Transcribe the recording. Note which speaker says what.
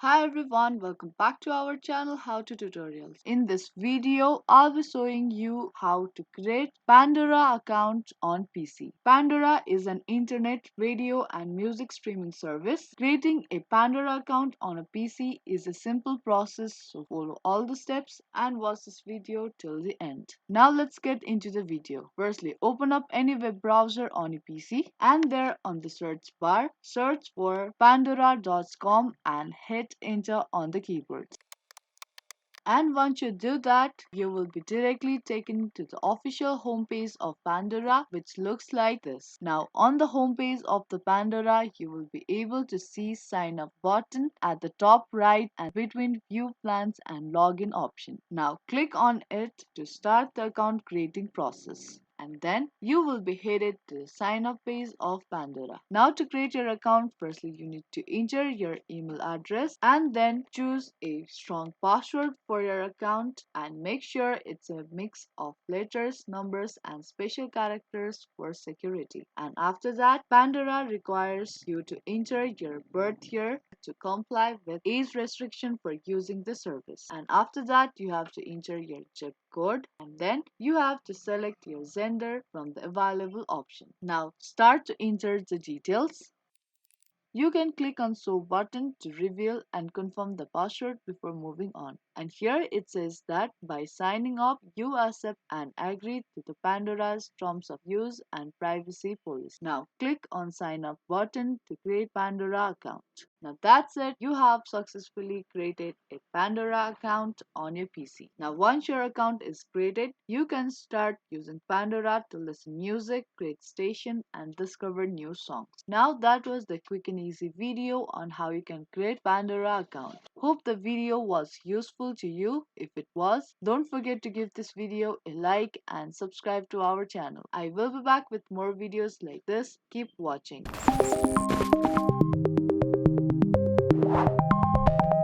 Speaker 1: Hi everyone, welcome back to our channel How to Tutorials. In this video, I'll be showing you how to create Pandora account on PC. Pandora is an internet radio and music streaming service. Creating a Pandora account on a PC is a simple process, so follow all the steps and watch this video till the end. Now let's get into the video. Firstly, open up any web browser on your PC and there on the search bar, search for pandora.com and hit enter on the keyboard. And once you do that, you will be directly taken to the official homepage of Pandora, which looks like this. Now, on the homepage of the Pandora, you will be able to see sign up button at the top right and between view plans and login option. Now, click on it to start the account creating process, and then you will be headed to the sign up page of Pandora. Now to create your account, firstly you need to enter your email address and then choose a strong password for your account and make sure it's a mix of letters, numbers and special characters for security. And after that, Pandora requires you to enter your birth year to comply with age restriction for using the service. And after that, you have to enter your zip code and then you have to select your gender from the available option. Now start to enter the details. You can click on Show button to reveal and confirm the password before moving on. And here it says that by signing up, you accept and agree to the Pandora's terms of use and privacy policy. Now click on Sign Up button to create Pandora account. Now that's it. You have successfully created a Pandora account on your PC. Now once your account is created, you can start using Pandora to listen music, create station and discover new songs. Now that was the quick and easy video on how you can create Pandora account. Hope the video was useful to you. If it was, don't forget to give this video a like and subscribe to our channel. I will be back with more videos like this. Keep watching.